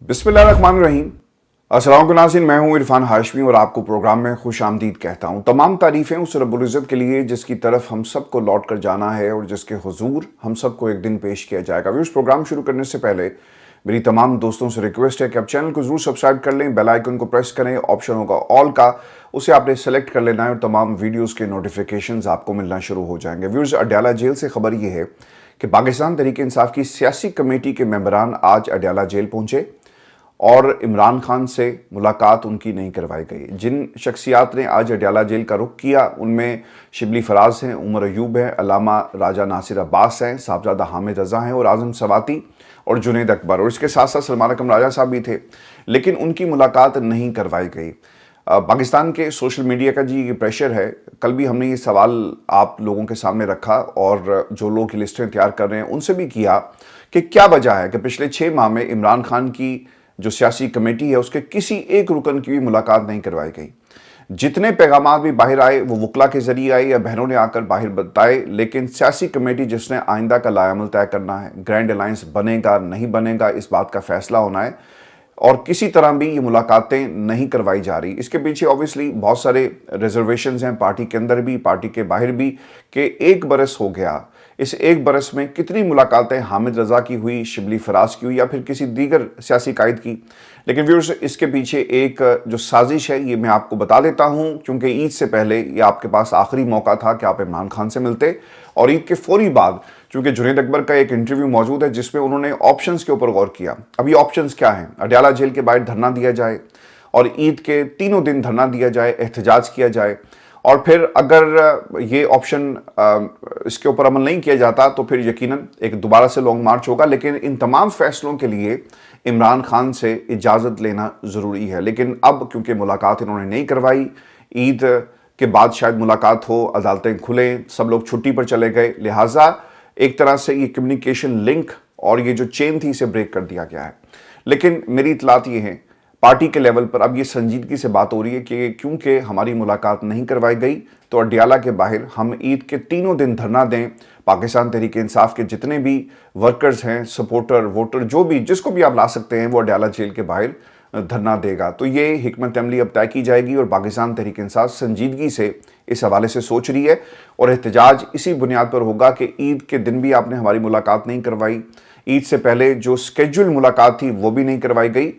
बिस्मिल्लाहिर्रहमानिर्रहीम। अस्सलाम नाज़रीन, मैं हूं इरफान हाशमी और आपको प्रोग्राम में खुश आमदीद कहता हूं। तमाम तारीफ़ें उस रब्बुल इज़्ज़त के लिए जिसकी तरफ हम सबको लौट कर जाना है और जिसके हुजूर हम सबको एक दिन पेश किया जाएगा। व्यूअर्स, प्रोग्राम शुरू करने से पहले मेरी तमाम दोस्तों से रिक्वेस्ट है कि आप चैनल को ज़रूर सब्सक्राइब कर लें, बेल आइकन को प्रेस करें, ऑप्शन होगा ऑल का, उसे आपने सेलेक्ट कर लेना है और तमाम वीडियोज़ के नोटिफिकेशंस आपको मिलना शुरू हो जाएंगे। व्यूअर्स, अडयाला जेल से खबर ये है कि पाकिस्तान तहरीक इंसाफ की सियासी कमेटी के मेंबरान आज अडयाला जेल पहुंचे और इमरान खान से मुलाकात उनकी नहीं करवाई गई। जिन शख्सियात ने आज अडयाला जेल का रुख किया उनमें शिबली फराज हैं, उमर अयूब हैं, अल्लामा राजा नासिर अब्बास हैं, साहबजादा हामिद रज़ा हैं और आज़म सवाती और जुनैद अकबर, और इसके साथ साथ सलमान अकरम राजा साहब भी थे, लेकिन उनकी मुलाकात नहीं करवाई गई। पाकिस्तान के सोशल मीडिया का जी ये प्रेशर है। कल भी हमने ये सवाल आप लोगों के सामने रखा और जो लोग लिस्टें तैयार कर रहे हैं उनसे भी किया कि क्या वजह है कि पिछले 6 माह में इमरान खान की जो सियासी कमेटी है उसके किसी एक रुकन की भी मुलाकात नहीं करवाई गई। जितने पैगामात भी बाहर आए वो वकला के जरिए आए या बहनों ने आकर बाहर बताए, लेकिन सियासी कमेटी जिसने आइंदा का लायामल तय करना है, ग्रैंड अलायंस बनेगा नहीं बनेगा, इस बात का फैसला होना है, और किसी तरह भी ये मुलाकातें नहीं करवाई जा रही। इसके पीछे ऑब्वियसली बहुत सारे रिजर्वेशंस हैं, पार्टी के अंदर भी पार्टी के बाहर भी, कि 1 बरस हो गया, इस 1 बरस में कितनी मुलाकातें हामिद रज़ा की हुई, शिबली फराज की हुई या फिर किसी दीगर सियासी कायद की। लेकिन व्यूअर्स, इसके पीछे एक जो साजिश है ये मैं आपको बता देता हूं, क्योंकि ईद से पहले ये आपके पास आखिरी मौका था कि आप इमरान खान से मिलते, और ईद के फौरी बाद चूंकि जुनैद अकबर का एक इंटरव्यू मौजूद है जिसमें उन्होंने ऑप्शंस के ऊपर गौर किया। अब ये ऑप्शंस क्या हैं? अडयाला जेल के बाहर धरना दिया जाए और ईद के तीनों दिन धरना दिया जाए, एहतजाज किया जाए, और फिर अगर ये ऑप्शन इसके ऊपर अमल नहीं किया जाता तो फिर यकीनन एक दोबारा से लॉन्ग मार्च होगा। लेकिन इन तमाम फैसलों के लिए इमरान खान से इजाज़त लेना ज़रूरी है। लेकिन अब क्योंकि मुलाकात इन्होंने नहीं करवाई, ईद के बाद शायद मुलाकात हो, अदालतें खुलें, सब लोग छुट्टी पर चले गए, लिहाजा एक तरह से ये कम्युनिकेशन लिंक और ये जो चेन थी इसे ब्रेक कर दिया गया है। लेकिन मेरी इतलात ये है पार्टी के लेवल पर अब ये संजीदगी से बात हो रही है कि क्योंकि हमारी मुलाकात नहीं करवाई गई तो अडयाला के बाहर हम ईद के तीनों दिन धरना दें। पाकिस्तान तहरीक इंसाफ के जितने भी वर्कर्स हैं, सपोर्टर, वोटर, जो भी जिसको भी आप ला सकते हैं वो अडयाला जेल के बाहर धरना देगा। तो ये हिकमत अमली अब तय की जाएगी और पाकिस्तान तहरीक इंसाफ संजीदगी से इस हवाले से सोच रही है और एहतजाज इसी बुनियाद पर होगा कि ईद के दिन भी आपने हमारी मुलाकात नहीं करवाई, ईद से पहले जो स्केड्यूल मुलाकात थी वो भी नहीं करवाई गई,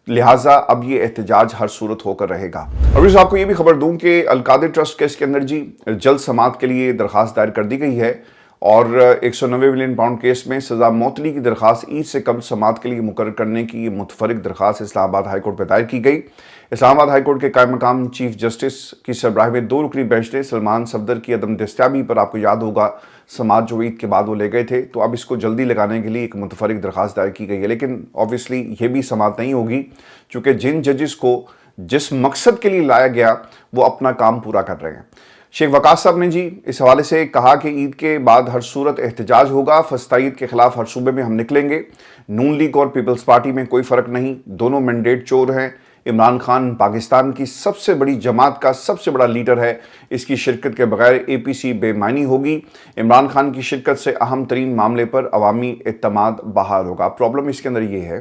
लिहाजा अब ये एहतजाज हर सूरत होकर रहेगा। और इस आपको ये भी खबर दूं कि अलकादिर ट्रस्ट केस के अंदर जी जल्द समाअत के लिए दरख्वास्त दायर कर दी गई है और 190 मिलियन पाउंड केस में सजा मौतली की दरख्वास्त ईद से कम समाअत के लिए मुकर्रर करने की मुतफरिक दरख्वास्त इस्लामाबाद हाई कोर्ट में दायर की गई। इस्लामाबाद हाई कोर्ट के कायम मकाम चीफ जस्टिस की सरबराही में 2 रुकनी बेंच ने सलमान सफदर की अदम दस्तयाबी पर, आपको याद होगा समाअत जो ईद के बाद वो ले गए थे, तो अब इसको जल्दी लगाने के लिए एक मुतफरिक दरख्वास्त दायर की गई है। लेकिन ऑब्वियसली ये भी समाअत नहीं होगी क्योंकि जिन जजेस को जिस मकसद के लिए लाया गया वो अपना काम पूरा कर रहे हैं। शेख वकास साहब ने जी इस हवाले से कहा कि ईद के बाद हर सूरत एहतजाज होगा, फस्ता ईद के खिलाफ हर सूबे में हम निकलेंगे। नून लीग और पीपल्स पार्टी में कोई फ़र्क नहीं, दोनों मैंडेट चोर हैं। इमरान खान पाकिस्तान की सबसे बड़ी जमात का सबसे बड़ा लीडर है, इसकी शिरकत के बगैर APC बेमानी होगी। इमरान खान की शिरकत से अहम तरीन मामले पर अवामी एतमाद बहाल होगा। प्रॉब्लम इसके अंदर ये है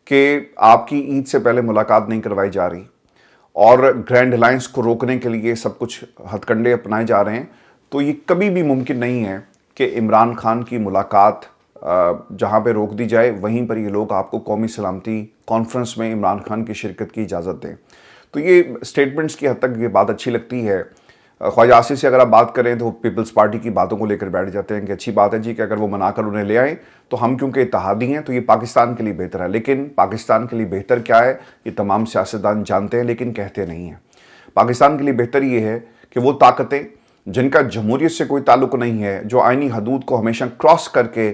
कि आपकी ईद से पहले मुलाकात नहीं करवाई जा रही और ग्रैंड अलायंस को रोकने के लिए सब कुछ हथकंडे अपनाए जा रहे हैं, तो ये कभी भी मुमकिन नहीं है कि इमरान खान की मुलाकात जहाँ पे रोक दी जाए वहीं पर ये लोग आपको कौमी सलामती कॉन्फ्रेंस में इमरान खान की शिरकत की इजाज़त दें। तो ये स्टेटमेंट्स की हद तक ये बात अच्छी लगती है। ख्वाजा आसिफ से अगर आप बात करें तो पीपल्स पार्टी की बातों को लेकर बैठ जाते हैं कि अच्छी बात है जी कि अगर वो मनाकर उन्हें ले आए तो हम क्योंकि इत्तेहादी हैं तो ये पाकिस्तान के लिए बेहतर है। लेकिन पाकिस्तान के लिए बेहतर क्या है ये तमाम सियासतदान जानते हैं लेकिन कहते नहीं हैं। पाकिस्तान के लिए बेहतर ये है कि वो ताकतें जिनका जमहूरियत से कोई ताल्लुक नहीं है, जो आइनी हदूद को हमेशा क्रॉस करके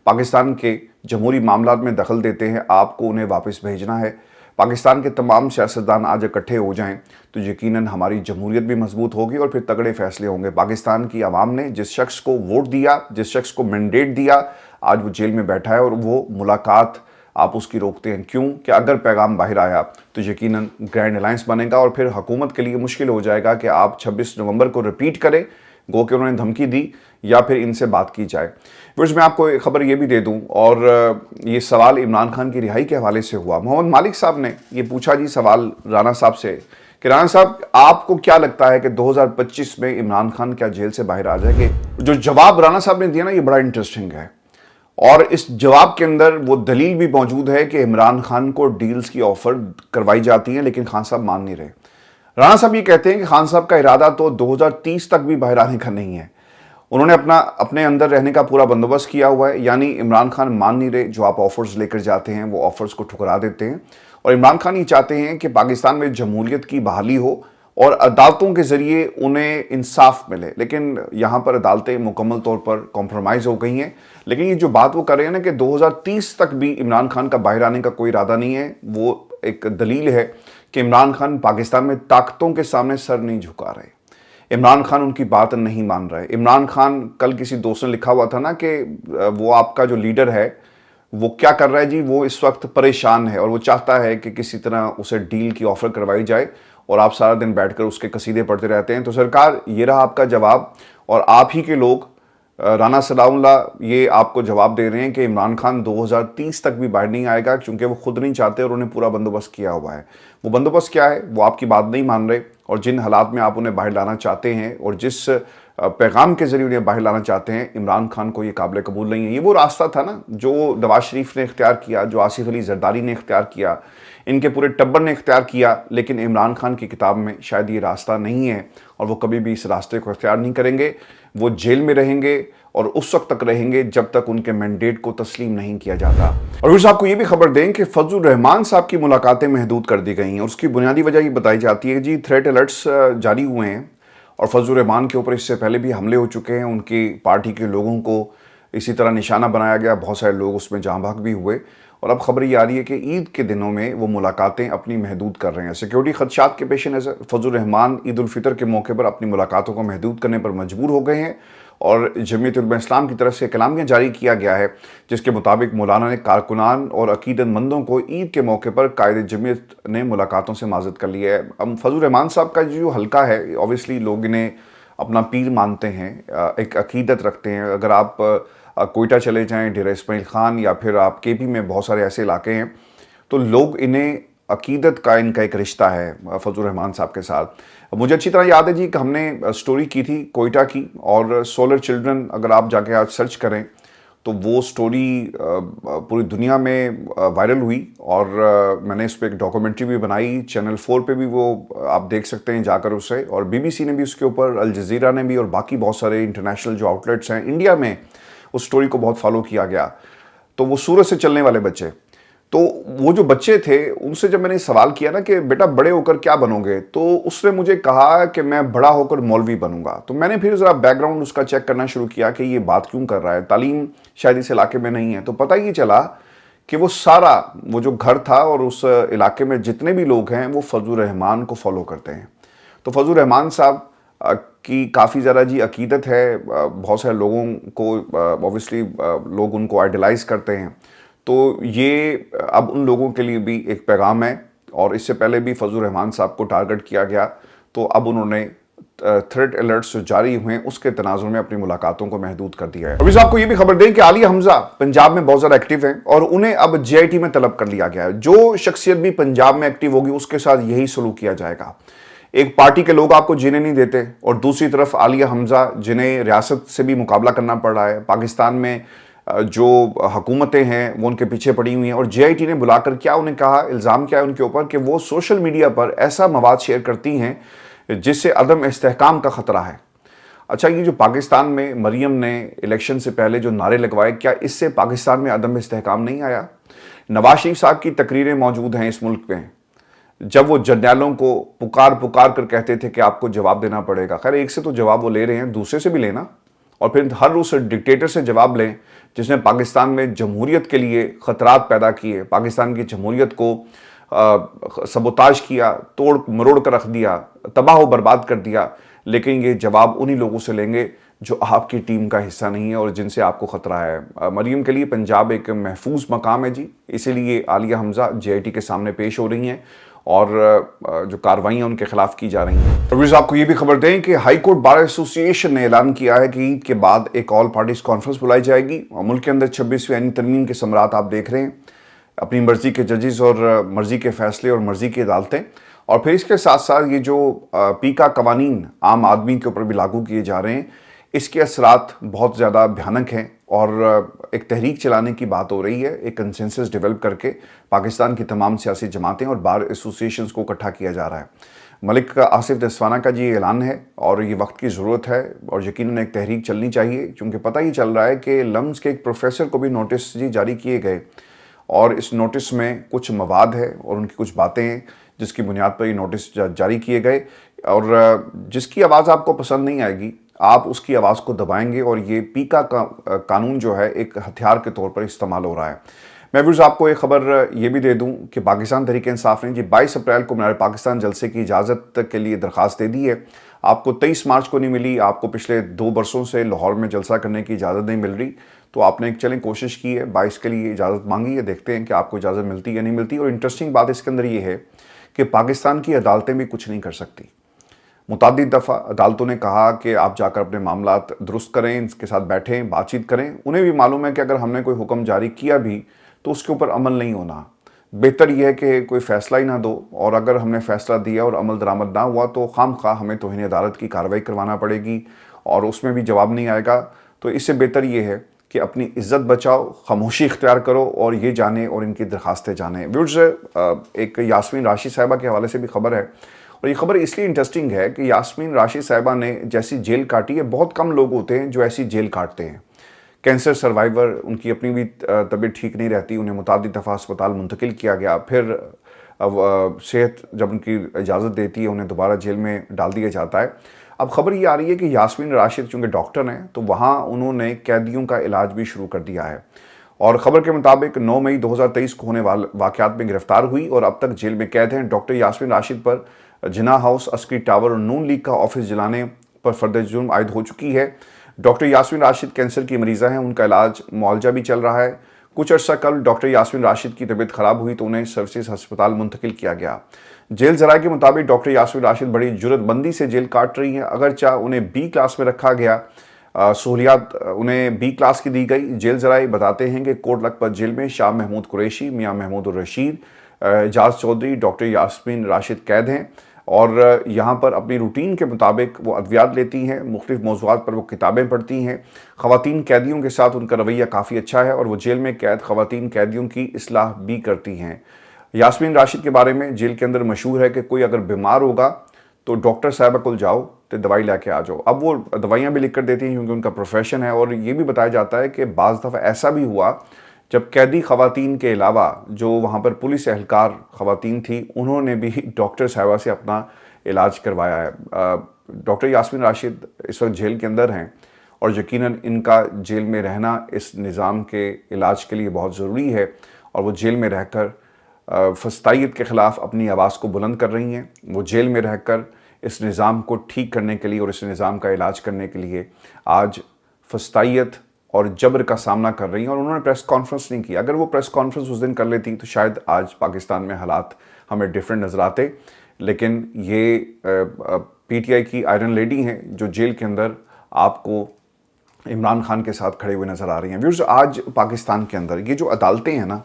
पाकिस्तान के जमहूरी मामलात में दखल देते हैं, आपको उन्हें वापस भेजना है। पाकिस्तान के तमाम सियासतदान आज इकट्ठे हो जाएं तो यकीनन हमारी जमहूरियत भी मजबूत होगी और फिर तगड़े फैसले होंगे। पाकिस्तान की आवाम ने जिस शख्स को वोट दिया, जिस शख्स को मैंडेट दिया, आज वो जेल में बैठा है और वो मुलाकात आप उसकी रोकते हैं। क्यों? कि अगर पैगाम बाहर आया तो यकीनन ग्रैंड अलायंस बनेगा और फिर हुकूमत के लिए मुश्किल हो जाएगा कि आप 26 नवंबर को रिपीट करें गो कि उन्होंने धमकी दी या फिर इनसे बात की जाए। फिर मैं आपको एक खबर ये भी दे दूं, और ये सवाल इमरान खान की रिहाई के हवाले से हुआ। मोहम्मद मालिक साहब ने ये पूछा जी सवाल राणा साहब से कि राणा साहब आपको क्या लगता है कि 2025 में इमरान खान क्या जेल से बाहर आ जाएंगे? जो जवाब राणा साहब ने दिया ना, ये बड़ा इंटरेस्टिंग है, और इस जवाब के अंदर वो दलील भी मौजूद है कि इमरान खान को डील्स की ऑफर करवाई जाती है, लेकिन खान साहब मान नहीं रहे। राणा साहब ये कहते हैं कि खान साहब का इरादा तो 2030 तक भी बाहर आने का नहीं है। उन्होंने अपने अंदर रहने का पूरा बंदोबस्त किया हुआ है, यानी इमरान खान मान नहीं रहे। जो आप ऑफर्स लेकर जाते हैं वो ऑफर्स को ठुकरा देते हैं, और इमरान खान ये चाहते हैं कि पाकिस्तान में जमहूरियत की बहाली हो और अदालतों के जरिए उन्हें इंसाफ मिले। लेकिन यहाँ पर अदालतें मुकम्मल तौर पर कॉम्प्रोमाइज़ हो गई हैं। लेकिन ये जो बात वो कर रहे हैं ना कि 2030 तक भी इमरान खान का बाहर आने का कोई इरादा नहीं है, वो एक दलील है कि इमरान खान पाकिस्तान में ताकतों के सामने सर नहीं झुका रहे। इमरान खान उनकी बात नहीं मान रहे। इमरान खान, कल किसी दोस्त ने लिखा हुआ था ना कि वो आपका जो लीडर है वो क्या कर रहा है जी, वो इस वक्त परेशान है और वो चाहता है कि किसी तरह उसे डील की ऑफर करवाई जाए, और आप सारा दिन बैठकर उसके कसीदे पढ़ते रहते हैं। तो सरकार, ये रहा आपका जवाब, और आप ही के लोग राना सलाउल्लाह ये आपको जवाब दे रहे हैं कि इमरान खान 2030 तक भी बाहर नहीं आएगा, क्योंकि वो खुद नहीं चाहते और उन्हें पूरा बंदोबस्त किया हुआ है। वो बंदोबस्त क्या है, वो आपकी बात नहीं मान रहे, और जिन हालात में आप उन्हें बाहर लाना चाहते हैं और जिस पैगाम के जरिए उन्हें बाहर लाना चाहते हैं, इमरान खान को ये काबिल कबूल नहीं है। ये वो रास्ता था ना जो नवाज शरीफ ने इख्तियार किया, जो आसिफ अली जरदारी ने इख्तियार किया, इनके पूरे टब्बर ने इख्तियार किया, लेकिन इमरान खान की किताब में शायद ये रास्ता नहीं है, और वो कभी भी इस रास्ते को इख्तियार नहीं करेंगे। वो जेल में रहेंगे और उस वक्त तक रहेंगे जब तक उनके मैंडेट को तस्लीम नहीं किया जाता। और फिर आपको ये भी खबर दें कि फजलुर रहमान साहब की मुलाकातें महदूद कर दी गई हैं, और उसकी बुनियादी वजह ये बताई जाती है जी, थ्रेट अलर्ट्स जारी हुए हैं, और फजलुर रहमान के ऊपर इससे पहले भी हमले हो चुके हैं। उनकी पार्टी के लोगों को इसी तरह निशाना बनाया गया, बहुत सारे लोग उसमें जाँ भाग भी हुए, और अब खबर ये आ रही है कि ईद के दिनों में वो मुलाकातें अपनी महदूद कर रहे हैं। सिक्योरिटी खदशात के पेश नज़र फजलुर रहमान ईद उल फितर के मौके पर अपनी मुलाकातों को महदूद करने पर मजबूर हो गए हैं, और जमीयत उलमा इस्लाम की तरफ से कलामिया जारी किया गया है, जिसके मुताबिक मौलाना ने कारकुनान और अकीदतमंदों को ईद के मौके पर कायदे जमीयत ने मुलाकातों से माजत कर लिया है। अब फजलुर रहमान साहब का जो हल्का है, ऑब्वियसली लोग इन्हें अपना पीर मानते हैं, एक अकीदत रखते हैं। अगर आप कोयटा चले जाएं, डेरा इस्माइल खान, या फिर आप केपी में बहुत सारे ऐसे इलाके हैं, तो लोग इन्हें अकीदत का इनका एक रिश्ता है फजलुर रहमान साहब के साथ। मुझे अच्छी तरह याद है जी कि हमने स्टोरी की थी कोयटा की, और सोलर चिल्ड्रन अगर आप जाके आज सर्च करें तो वो स्टोरी पूरी दुनिया में वायरल हुई, और मैंने इस पर एक डॉक्यूमेंट्री भी बनाई, चैनल 4 पे भी वो आप देख सकते हैं जाकर उसे, और BBC ने भी उसके ऊपर, अल जज़ीरा ने भी, और बाकी बहुत सारे इंटरनेशनल जो आउटलेट्स हैं इंडिया में उस स्टोरी को बहुत फॉलो किया गया। तो वो सूरज से चलने वाले बच्चे, तो वो जो बच्चे थे उनसे जब मैंने सवाल किया ना कि बेटा बड़े होकर क्या बनोगे, तो उसने मुझे कहा कि मैं बड़ा होकर मौलवी बनूंगा। तो मैंने फिर ज़रा बैकग्राउंड उसका चेक करना शुरू किया कि ये बात क्यों कर रहा है, तालीम शायद इस इलाके में नहीं है। तो पता ही चला कि वो सारा वो जो घर था और उस इलाके में जितने भी लोग हैं वो फजलुर रहमान को फॉलो करते हैं। तो फजलुर रहमान साहब की काफ़ी ज़्यादा जी अकीदत है, बहुत सारे लोगों को ऑब्वियसली लोग उनको आइडलाइज करते हैं। तो ये अब उन लोगों के लिए भी एक पैगाम है, और इससे पहले भी फजलुर रहमान साहब को टारगेट किया गया, तो अब उन्होंने थ्रेट अलर्ट्स जो जारी हुए हैं उसके तनाजुर में अपनी मुलाकातों को महदूद कर दिया है। अभी आपको ये भी खबर दें कि आलिया हमजा पंजाब में बहुत ज़्यादा एक्टिव हैं, और उन्हें अब JIT में तलब कर लिया गया है। जो शख्सियत भी पंजाब में एक्टिव होगी उसके साथ यही सलूक किया जाएगा। एक पार्टी के लोग आपको जीने नहीं देते, और दूसरी तरफ आलिया हमजा जिन्हें रियासत से भी मुकाबला करना पड़ रहा है, पाकिस्तान में जो हुकूमतें हैं वो उनके पीछे पड़ी हुई हैं, और JIT ने बुलाकर क्या उन्हें कहा, इल्ज़ाम क्या है उनके ऊपर कि वो सोशल मीडिया पर ऐसा मवाद शेयर करती हैं जिससे अदम इस्तेहकाम का ख़तरा है। अच्छा, ये जो पाकिस्तान में मरियम ने इलेक्शन से पहले जो नारे लगवाए, क्या इससे पाकिस्तान में अदम इस्तेहकाम नहीं आया? नवाज शरीफ साहब की तकरीरें मौजूद हैं इस मुल्क में, जब वो जर्नैलों को पुकार कर कहते थे कि आपको जवाब देना पड़ेगा। खैर, एक से तो जवाब वो ले रहे हैं, दूसरे से भी लेना, और फिर हर उस डिक्टेटर से जवाब लें जिसने पाकिस्तान में जमहूरियत के लिए ख़तरात पैदा किए, पाकिस्तान की जमहूरियत को सबोताज किया, तोड़ मरोड़ कर रख दिया, तबाह बर्बाद कर दिया। लेकिन ये जवाब उन्हीं लोगों से लेंगे जो आपकी टीम का हिस्सा नहीं है और जिनसे आपको ख़तरा है। मरियम के लिए पंजाब एक महफूज मकाम है जी, इसीलिए आलिया हमजा JIT के सामने पेश हो रही हैं, اور جو کارروائیاں ان کے خلاف کی جا رہی ہیں۔ پرویز آپ کو یہ بھی خبر دیں کہ ہائی کورٹ بار ایسوسی ایشن نے اعلان کیا ہے کہ عید کے بعد ایک آل پارٹیز کانفرنس بلائی جائے گی، اور ملک کے اندر 26ویں آئینی ترمیم کے ثمرات آپ دیکھ رہے ہیں، اپنی مرضی کے ججز اور مرضی کے فیصلے اور مرضی کی عدالتیں، اور پھر اس کے ساتھ ساتھ یہ جو پیکا قوانین عام آدمی کے اوپر بھی لاگو کیے جا رہے ہیں، اس کے اثرات بہت زیادہ بھیانک ہیں، اور ایک تحریک چلانے کی بات ہو رہی ہے، ایک کنسنسس ڈیولپ کر کے پاکستان کی تمام سیاسی جماعتیں اور بار ایسوسی ایشنز کو اکٹھا کیا جا رہا ہے۔ ملک آصف دستوانہ کا جی اعلان ہے، اور یہ وقت کی ضرورت ہے، اور یقیناً ایک تحریک چلنی چاہیے، چونکہ پتہ ہی چل رہا ہے کہ لمز کے ایک پروفیسر کو بھی نوٹس جی جاری کیے گئے، اور اس نوٹس میں کچھ مواد ہے اور ان کی کچھ باتیں ہیں جس کی بنیاد پر یہ نوٹس جاری کیے گئے، اور جس کی آواز آپ کو پسند نہیں آئے گی آپ اس کی آواز کو دبائیں گے، اور یہ پیکا کا قانون جو ہے ایک ہتھیار کے طور پر استعمال ہو رہا ہے۔ میں ویورز آپ کو ایک خبر یہ بھی دے دوں کہ پاکستان تحریک انصاف نے جی 22 اپریل کو مینار پاکستان جلسے کی اجازت کے لیے درخواست دے دی ہے۔ آپ کو 23 مارچ کو نہیں ملی، آپ کو پچھلے 2 برسوں سے لاہور میں جلسہ کرنے کی اجازت نہیں مل رہی، تو آپ نے ایک چلیں کوشش کی ہے، 22 کے لیے اجازت مانگی ہے، دیکھتے ہیں کہ آپ کو اجازت ملتی یا نہیں ملتی۔ اور انٹرسٹنگ بات اس کے اندر یہ ہے کہ پاکستان کی عدالتیں بھی کچھ نہیں کر سکتی۔ متعدد دفعہ عدالتوں نے کہا کہ آپ جا کر اپنے معاملات درست کریں، اس کے ساتھ بیٹھیں، بات چیت کریں، انہیں بھی معلوم ہے کہ اگر ہم نے کوئی حکم جاری کیا بھی تو اس کے اوپر عمل نہیں ہونا، بہتر یہ ہے کہ کوئی فیصلہ ہی نہ دو، اور اگر ہم نے فیصلہ دیا اور عمل درآمد نہ ہوا تو خام خواہ ہمیں توہین عدالت کی کارروائی کروانا پڑے گی، اور اس میں بھی جواب نہیں آئے گا۔ تو اس سے بہتر یہ ہے کہ اپنی عزت بچاؤ، خاموشی اختیار کرو، اور یہ جانیں اور ان کی درخواستیں جانیں۔ ویورز، ایک یاسمین راشد صاحبہ کے حوالے سے بھی خبر ہے، اور یہ خبر اس لیے انٹرسٹنگ ہے کہ یاسمین راشد صاحبہ نے جیسی جیل کاٹی ہے، بہت کم لوگ ہوتے ہیں جو ایسی جیل کاٹتے ہیں۔ کینسر سروائیور، ان کی اپنی بھی طبیعت ٹھیک نہیں رہتی، انہیں متعدد دفعہ اسپتال منتقل کیا گیا، پھر صحت جب ان کی اجازت دیتی ہے انہیں دوبارہ جیل میں ڈال دیا جاتا ہے۔ اب خبر یہ آ رہی ہے کہ یاسمین راشد چونکہ ڈاکٹر ہیں تو وہاں انہوں نے قیدیوں کا علاج بھی شروع کر دیا ہے، اور خبر کے مطابق 9 مئی 2023 کو ہونے والے واقعات میں گرفتار ہوئی اور اب تک جیل میں قید ہیں۔ ڈاکٹر یاسمین راشد پر جناح ہاؤس، عسکری ٹاور اور نون لیگ کا آفس جلانے پر فرد جرم عائد ہو چکی ہے۔ ڈاکٹر یاسمین راشد کینسر کی مریضہ ہیں، ان کا علاج معالجہ بھی چل رہا ہے۔ کچھ عرصہ قبل ڈاکٹر یاسمین راشد کی طبیعت خراب ہوئی تو انہیں سروسز ہسپتال منتقل کیا گیا۔ جیل ذرائع کے مطابق ڈاکٹر یاسمین راشد بڑی جرات بندی سے جیل کاٹ رہی ہیں، اگرچہ انہیں بی کلاس میں رکھا گیا، سہولیات انہیں بی کلاس کی دی گئی۔ جیل ذرائع بتاتے ہیں کہ کوٹ لکھپت جیل میں شاہ محمود قریشی، میاں محمود الرشید، اعجاز چودھری، ڈاکٹر یاسمین راشد قید ہیں، اور یہاں پر اپنی روٹین کے مطابق وہ ادویات لیتی ہیں، مختلف موضوعات پر وہ کتابیں پڑھتی ہیں۔ خواتین قیدیوں کے ساتھ ان کا رویہ کافی اچھا ہے، اور وہ جیل میں قید خواتین قیدیوں کی اصلاح بھی کرتی ہیں۔ یاسمین راشد کے بارے میں جیل کے اندر مشہور ہے کہ کوئی اگر بیمار ہوگا تو ڈاکٹر صاحبہ کو جاؤ تو دوائی لے کے آ جاؤ۔ اب وہ دوائیاں بھی لکھ کر دیتی ہیں کیونکہ ان کا پروفیشن ہے، اور یہ بھی بتایا جاتا ہے کہ بعض دفعہ ایسا بھی ہوا جب قیدی خواتین کے علاوہ جو وہاں پر پولیس اہلکار خواتین تھی انہوں نے بھی ڈاکٹر صاحبہ سے اپنا علاج کروایا ہے۔ ڈاکٹر یاسمین راشد اس وقت جیل کے اندر ہیں، اور یقیناً ان کا جیل میں رہنا اس نظام کے علاج کے لیے بہت ضروری ہے، اور وہ جیل میں رہ کر فسطائیت کے خلاف اپنی آواز کو بلند کر رہی ہیں۔ وہ جیل میں رہ کر اس نظام کو ٹھیک کرنے کے لیے اور اس نظام کا علاج کرنے کے لیے آج فسطائیت اور جبر کا سامنا کر رہی ہیں، اور انہوں نے پریس کانفرنس نہیں کی۔ اگر وہ پریس کانفرنس اس دن کر لیتی تو شاید آج پاکستان میں حالات ہمیں ڈیفرنٹ نظر آتے، لیکن یہ پی ٹی آئی کی آئرن لیڈی ہیں جو جیل کے اندر آپ کو عمران خان کے ساتھ کھڑے ہوئے نظر آ رہی ہیں۔ ویورز، آج پاکستان کے اندر یہ جو عدالتیں ہیں نا،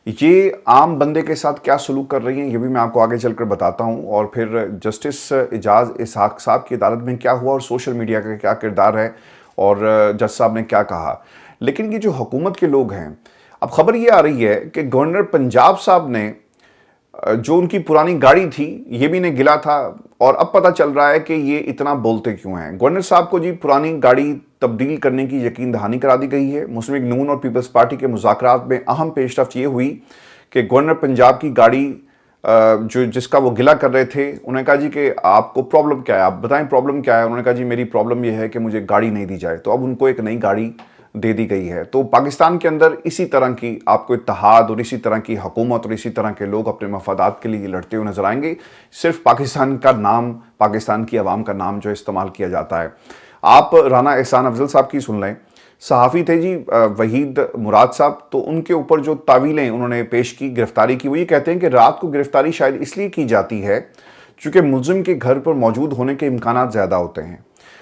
یہ عام بندے کے ساتھ کیا سلوک کر رہی ہیں یہ بھی میں آپ کو آگے چل کر بتاتا ہوں، اور پھر جسٹس اعجاز اسحاق صاحب کی عدالت میں کیا ہوا اور سوشل میڈیا کا کیا کردار ہے، اور جج صاحب نے کیا کہا۔ لیکن یہ جو حکومت کے لوگ ہیں، اب خبر یہ آ رہی ہے کہ گورنر پنجاب صاحب نے جو ان کی پرانی گاڑی تھی یہ بھی انہیں گلا تھا، اور اب پتہ چل رہا ہے کہ یہ اتنا بولتے کیوں ہیں۔ گورنر صاحب کو جی پرانی گاڑی تبدیل کرنے کی یقین دہانی کرا دی گئی ہے۔ مسلم لیگ نون اور پیپلز پارٹی کے مذاکرات میں اہم پیش رفت یہ ہوئی کہ گورنر پنجاب کی گاڑی جس کا وہ گلہ کر رہے تھے، انہوں نے کہا جی کہ آپ کو پرابلم کیا ہے، آپ بتائیں پرابلم کیا ہے۔ انہوں نے کہا جی میری پرابلم یہ ہے کہ مجھے گاڑی نہیں دی جائے، تو اب ان کو ایک نئی گاڑی دے دی گئی ہے۔ تو پاکستان کے اندر اسی طرح کی آپ کو اتحاد اور اسی طرح کی حکومت اور اسی طرح کے لوگ اپنے مفادات کے لیے لڑتے ہوئے نظر آئیں گے۔ صرف پاکستان کا نام، پاکستان کی عوام کا نام جو استعمال کیا جاتا ہے۔ آپ رانا احسان افضل صاحب کی سن لیں صحافی تھے جی وحید مراد صاحب، تو ان کے اوپر جو تعویلیں انہوں نے پیش کی گرفتاری کی، وہ یہ کہتے ہیں کہ رات کو گرفتاری شاید اس لیے کی جاتی ہے چونکہ ملزم کے گھر پر موجود ہونے کے امکانات زیادہ ہوتے ہیں،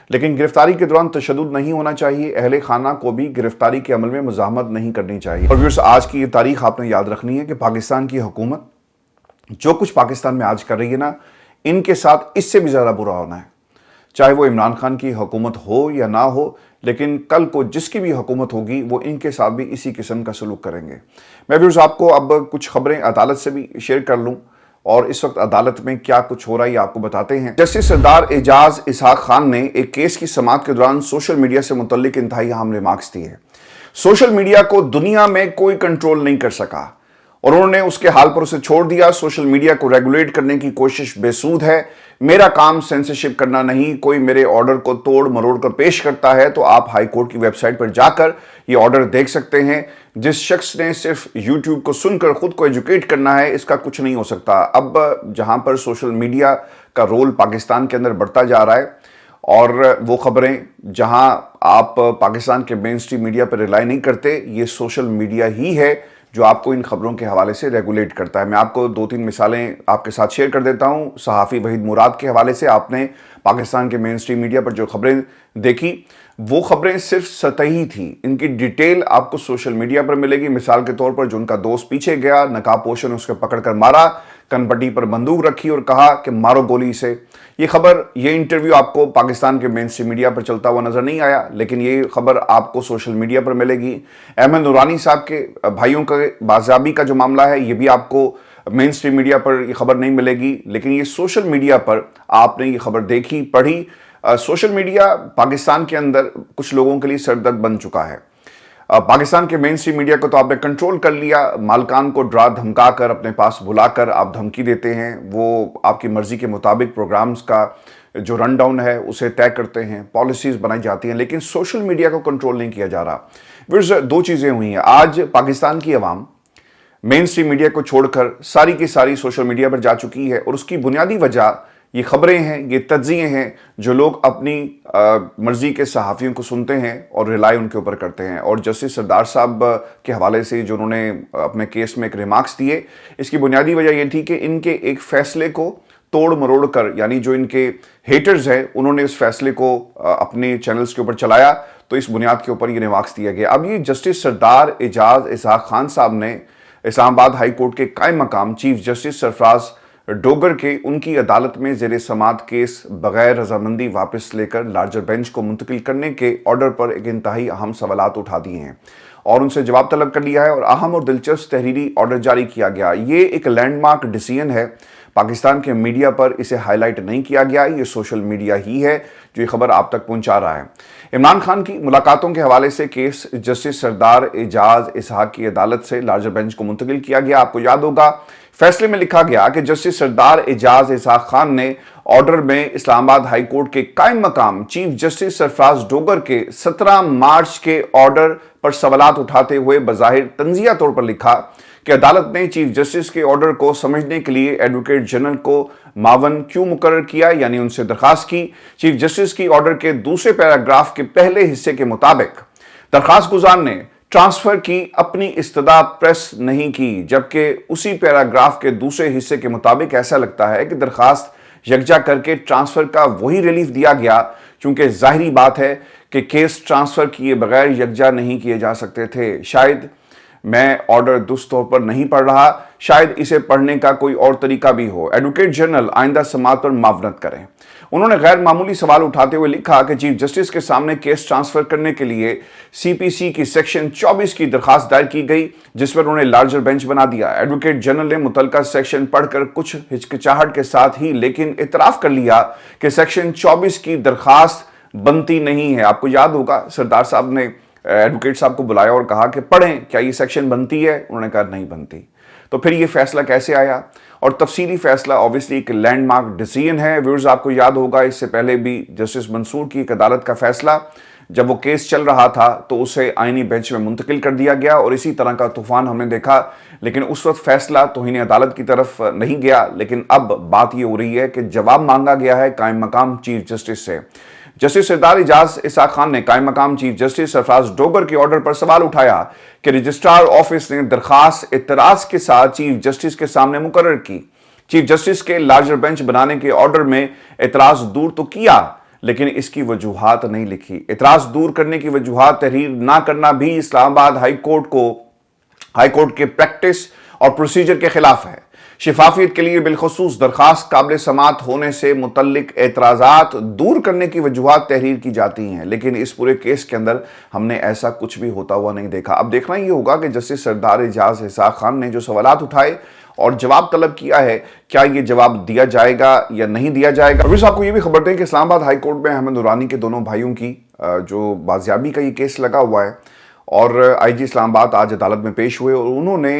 لیکن گرفتاری کے دوران تشدد نہیں ہونا چاہیے، اہل خانہ کو بھی گرفتاری کے عمل میں مزاحمت نہیں کرنی چاہیے۔ اور ویورز، آج کی یہ تاریخ آپ نے یاد رکھنی ہے کہ پاکستان کی حکومت جو کچھ پاکستان میں آج کر رہی ہے نا، ان کے ساتھ اس سے بھی زیادہ برا ہونا ہے، چاہے وہ عمران خان کی حکومت ہو یا نہ ہو، لیکن کل کو جس کی بھی حکومت ہوگی وہ ان کے ساتھ بھی اسی قسم کا سلوک کریں گے۔ میں ویورز آپ کو اب کچھ خبریں عدالت سے بھی شیئر کر لوں، اور اس وقت عدالت میں کیا کچھ ہو رہا ہے یہ آپ کو بتاتے ہیں۔ جسٹس سردار اعجاز اسحاق خان نے ایک کیس کی سماعت کے دوران سوشل میڈیا سے متعلق انتہائی اہم ریمارکس دیے۔ سوشل میڈیا کو دنیا میں کوئی کنٹرول نہیں کر سکا اور انہوں نے اس کے حال پر اسے چھوڑ دیا۔ سوشل میڈیا کو ریگولیٹ کرنے کی کوشش بے سود ہے، میرا کام سینسرشپ کرنا نہیں، کوئی میرے آرڈر کو توڑ مروڑ کر پیش کرتا ہے تو آپ ہائی کورٹ کی ویب سائٹ پر جا کر یہ آرڈر دیکھ سکتے ہیں۔ جس شخص نے صرف یوٹیوب کو سن کر خود کو ایجوکیٹ کرنا ہے، اس کا کچھ نہیں ہو سکتا۔ اب جہاں پر سوشل میڈیا کا رول پاکستان کے اندر بڑھتا جا رہا ہے، اور وہ خبریں جہاں آپ پاکستان کے مین اسٹریم میڈیا پر ریلائی نہیں کرتے، یہ سوشل میڈیا ہی ہے جو آپ کو ان خبروں کے حوالے سے ریگولیٹ کرتا ہے۔ میں آپ کو 2-3 مثالیں آپ کے ساتھ شیئر کر دیتا ہوں۔ صحافی وحید مراد کے حوالے سے آپ نے پاکستان کے مین اسٹریم میڈیا پر جو خبریں دیکھی، وہ خبریں صرف سطحی تھیں، ان کی ڈیٹیل آپ کو سوشل میڈیا پر ملے گی۔ مثال کے طور پر جو ان کا دوست پیچھے گیا، نقاب پوش نے اس کو پکڑ کر مارا، کن پٹی پر بندوق رکھی اور کہا کہ مارو گولی سے۔ یہ خبر، یہ انٹرویو آپ کو پاکستان کے مین اسٹریم میڈیا پر چلتا ہوا نظر نہیں آیا، لیکن یہ خبر آپ کو سوشل میڈیا پر ملے گی۔ احمد نورانی صاحب کے بھائیوں کا بازیابی کا جو معاملہ ہے، یہ بھی آپ کو مین اسٹریم میڈیا پر یہ خبر نہیں ملے گی، لیکن یہ سوشل میڈیا پر آپ نے یہ خبر دیکھی، پڑھی۔ سوشل میڈیا پاکستان کے اندر کچھ لوگوں کے لیے سردرد بن چکا ہے۔ پاکستان کے مین اسٹریم میڈیا کو تو آپ نے کنٹرول کر لیا، مالکان کو ڈرا دھمکا کر اپنے پاس بلا کر آپ دھمکی دیتے ہیں، وہ آپ کی مرضی کے مطابق پروگرامز کا جو رن ڈاؤن ہے اسے طے کرتے ہیں، پالیسیز بنائی جاتی ہیں، لیکن سوشل میڈیا کو کنٹرول نہیں کیا جا رہا۔ ویورز، 2 چیزیں ہوئی ہیں۔ آج پاکستان کی عوام مین اسٹریم میڈیا کو چھوڑ کر ساری کی ساری سوشل میڈیا پر جا چکی ہے، اور اس کی بنیادی وجہ یہ خبریں ہیں، یہ تجزیے ہیں جو لوگ اپنی مرضی کے صحافیوں کو سنتے ہیں اور ریلائی ان کے اوپر کرتے ہیں۔ اور جسٹس سردار صاحب کے حوالے سے جو انہوں نے اپنے کیس میں ایک ریمارکس دیے، اس کی بنیادی وجہ یہ تھی کہ ان کے ایک فیصلے کو توڑ مروڑ کر، یعنی جو ان کے ہیٹرز ہیں انہوں نے اس فیصلے کو اپنے چینلز کے اوپر چلایا، تو اس بنیاد کے اوپر یہ ریمارکس دیا گیا۔ اب یہ جسٹس سردار اعجاز اسحاق خان صاحب نے اسلام آباد ہائی کورٹ کے قائم مقام چیف جسٹس سرفراز ڈوگر کے ان کی عدالت میں زیر سماعت کیس بغیر رضامندی واپس لے کر لارجر بینچ کو منتقل کرنے کے آرڈر پر ایک انتہائی اہم سوالات اٹھا دیے ہیں اور ان سے جواب طلب کر لیا ہے، اور اہم اور دلچسپ تحریری آرڈر جاری کیا گیا۔ یہ ایک لینڈ مارک ڈیسیژن ہے، پاکستان کے میڈیا پر اسے ہائی لائٹ نہیں کیا گیا، یہ سوشل میڈیا ہی ہے جو یہ خبر آپ تک پہنچا رہا ہے۔ عمران خان کی ملاقاتوں کے حوالے سے کیس جسٹس سردار اعجاز اسحاق کی عدالت سے لارجر بینچ کو منتقل کیا گیا۔ آپ کو یاد ہوگا فیصلے میں لکھا گیا کہ جسٹس سردار اعجاز اسحاق خان نے آرڈر میں اسلام آباد ہائی کورٹ کے قائم مقام چیف جسٹس سرفراز ڈوگر کے 17 مارچ کے آرڈر پر سوالات اٹھاتے ہوئے بظاہر تنزیہ طور پر لکھا کہ عدالت نے چیف جسٹس کے آرڈر کو سمجھنے کے لیے ایڈوکیٹ جنرل کو معاون کیوں مقرر کیا، یعنی ان سے درخواست کی۔ چیف جسٹس کی آرڈر کے دوسرے پیراگراف کے پہلے حصے کے مطابق درخواست گزار نے ٹرانسفر کی اپنی استدعا پریس نہیں کی، جبکہ اسی پیراگراف کے دوسرے حصے کے مطابق ایسا لگتا ہے کہ درخواست یکجا کر کے ٹرانسفر کا وہی ریلیف دیا گیا، چونکہ ظاہری بات ہے کہ کیس ٹرانسفر کیے بغیر یکجا نہیں کیے جا سکتے تھے۔ شاید میں آرڈر درست طور پر نہیں پڑھ رہا، شاید اسے پڑھنے کا کوئی اور طریقہ بھی ہو۔ ایڈوکیٹ جنرل آئندہ سماعت پر معاونت کریں۔ انہوں نے غیر معمولی سوال اٹھاتے ہوئے لکھا کہ چیف جسٹس کے سامنے کیس ٹرانسفر کرنے کے لیے سی پی سی کی سیکشن 24 کی درخواست دائر کی گئی، جس پر انہوں نے لارجر بینچ بنا دیا۔ ایڈوکیٹ جنرل نے متعلقہ سیکشن پڑھ کر کچھ ہچکچاہٹ کے ساتھ ہی لیکن اعتراف کر لیا کہ سیکشن 24 کی درخواست بنتی نہیں ہے۔ آپ کو یاد ہوگا سردار صاحب نے ایڈوکیٹ صاحب کو بلایا اور کہا کہ پڑھیں کیا یہ سیکشن بنتی ہے، انہوں نے کہا نہیں بنتی۔ تو پھر یہ فیصلہ کیسے آیا؟ اور تفصیلی فیصلہ اوبویسلی ایک لینڈ مارک ڈیسیژن ہے۔ ویورز، آپ کو یاد ہوگا اس سے پہلے بھی جسٹس منصور کی ایک عدالت کا فیصلہ جب وہ کیس چل رہا تھا تو اسے آئینی بینچ میں منتقل کر دیا گیا اور اسی طرح کا طوفان ہم نے دیکھا، لیکن اس وقت فیصلہ توہین عدالت کی طرف نہیں گیا، لیکن اب بات یہ ہو رہی ہے کہ جواب مانگا گیا ہے قائم مقام چیف جسٹس سے۔ जस्टिस सरदार एजाज इसाक खान ने कायम मकाम चीफ जस्टिस सरफराज डोगर के ऑर्डर पर सवाल उठाया कि रजिस्ट्रार ऑफिस ने दरखास्त इतराज के साथ चीफ जस्टिस के सामने मुकर्रर की। चीफ जस्टिस के लार्जर बेंच बनाने के ऑर्डर में इतराज दूर तो किया, लेकिन इसकी वजूहात नहीं लिखी। इतराज दूर करने की वजूहात तहरीर ना करना भी इस्लामाबाद हाई कोर्ट के प्रैक्टिस और प्रोसीजर के खिलाफ है। शिफाफियत के लिए बिलखसूस दरखास्त काबिल समात होने से मुतल्लिक एतराज़ात दूर करने की वजूहात तहरीर की जाती हैं, लेकिन इस पूरे केस के अंदर हमने ऐसा कुछ भी होता हुआ नहीं देखा। अब देखना ये होगा कि जस्टिस सरदार एजाज इसाक खान ने जो सवालात उठाए और जवाब तलब किया है, क्या ये जवाब दिया जाएगा या नहीं दिया जाएगा। फिर आपको ये भी खबर दें कि इस्लामाबाद हाई कोर्ट में अहमद नूरानी के दोनों भाइयों की जो बाजियाबी का ये केस लगा हुआ है और IG इस्लामाबाद आज अदालत में पेश हुए और उन्होंने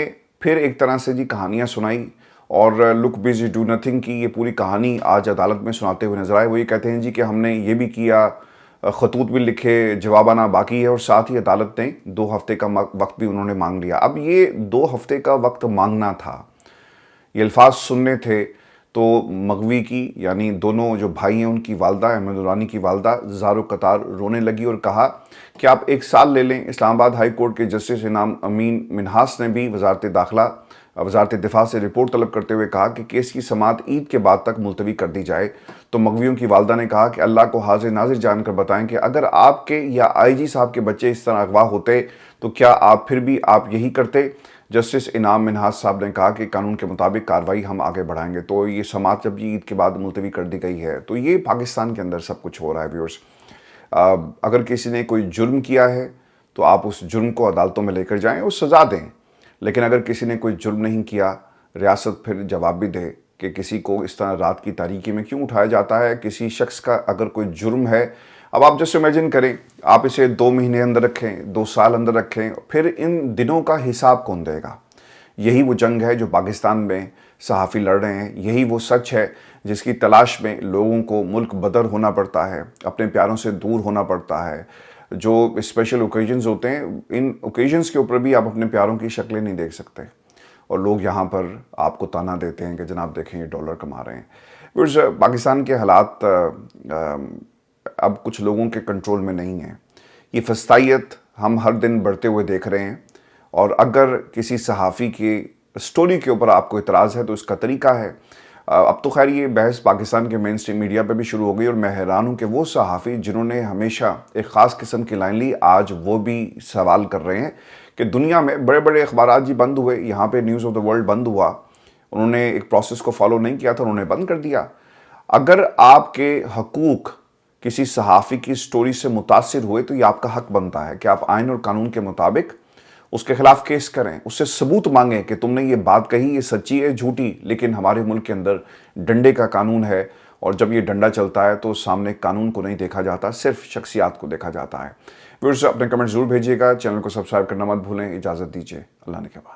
फिर एक तरह से जी कहानियाँ सुनाई और लुक बिजी डू नथिंग की ये पूरी कहानी आज अदालत में सुनाते हुए नजर आए। वो ये कहते हैं जी कि हमने ये भी किया, खतूत भी लिखे, जवाब आना बाकी है और साथ ही अदालत ने 2 हफ्ते का वक्त भी उन्होंने मांग लिया। अब ये 2 हफ्ते का वक्त मांगना था, ये अल्फाज सुनने थे तो मगवी की यानी दोनों जो भाई हैं उनकी वालदा अहमद नूरानी की वालदा ज़ारो कतार रोने लगी और कहा कि आप 1 साल ले लें। इस्लामाबाद हाई कोर्ट के जस्टिस इनाम अमीन मिन्हास ने भी वजारत दिफा से रिपोर्ट तलब करते हुए कहा कि केस की समाअत ईद के बाद तक मुलतवी कर दी जाए। तो मगवियों की वालदा ने कहा कि अल्लाह को हाजिर नाजिर जानकर बताएं कि अगर आपके या IG साहब के बच्चे इस तरह अगवा होते तो क्या आप फिर भी यही करते। जस्टिस इनाम मिन्हास साहब ने कहा कि कानून के मुताबिक कार्रवाई हम आगे बढ़ाएंगे। तो ये समाअत जब ईद के बाद मुलतवी कर दी गई है तो ये पाकिस्तान के अंदर सब कुछ हो रहा है व्यूअर्स। अगर किसी ने कोई जुर्म किया है तो आप उस जुर्म को अदालतों में लेकर जाएं और सज़ा दें, लेकिन अगर किसी ने कोई जुर्म नहीं किया, रियासत फिर जवाब भी दे कि किसी को इस तरह रात की तारीकी में क्यों उठाया जाता है। किसी शख्स का अगर कोई जुर्म है, अब आप जस्ट इमेजिन करें आप इसे 2 महीने अंदर रखें, 2 साल अंदर रखें, फिर इन दिनों का हिसाब कौन देगा। यही वो जंग है जो पाकिस्तान में सहाफ़ी लड़ रहे हैं, यही वो सच है जिसकी तलाश में लोगों को मुल्क बदर होना पड़ता है, अपने प्यारों से दूर होना पड़ता है। जो स्पेशल ओकेजन्स होते हैं, इन ओकेजन्स के ऊपर भी आप अपने प्यारों की शक्लें नहीं देख सकते और लोग यहाँ पर आपको ताना देते हैं कि जनाब देखें ये डॉलर कमा रहे हैं। फिर पाकिस्तान के हालात अब कुछ लोगों के कंट्रोल में नहीं है। ये फस्तायत हम हर दिन बढ़ते हुए देख रहे हैं और अगर किसी सहाफ़ी की स्टोरी के ऊपर आपको इतराज़ है तो इसका तरीका है। अब तो खैर ये बहस पाकिस्तान के मेन स्ट्रीम मीडिया पे भी शुरू हो गई और मैं हैरान हूँ कि वो सहाफ़ी जिन्होंने हमेशा एक ख़ास किस्म की लाइन ली, आज वो भी सवाल कर रहे हैं कि दुनिया में बड़े बड़े अखबारात जी बंद हुए, यहाँ पे न्यूज़ ऑफ द वर्ल्ड बंद हुआ, उन्होंने एक प्रोसेस को फॉलो नहीं किया था, उन्होंने बंद कर दिया। अगर आपके हकूक़ किसी सहाफ़ी की स्टोरी से मुतासिर हुए तो ये आपका हक बनता है कि आप आइन और कानून के मुताबिक उसके खिलाफ केस करें, उससे सबूत मांगें कि तुमने ये बात कही, ये सच्ची है झूठी। लेकिन हमारे मुल्क के अंदर डंडे का कानून है और जब ये डंडा चलता है तो सामने कानून को नहीं देखा जाता, सिर्फ शख्सियात को देखा जाता है। व्यूअर्स अपने कमेंट जरूर भेजिएगा, चैनल को सब्सक्राइब करना मत भूलें। इजाज़त दीजिए, अल्लाह ने के बाद।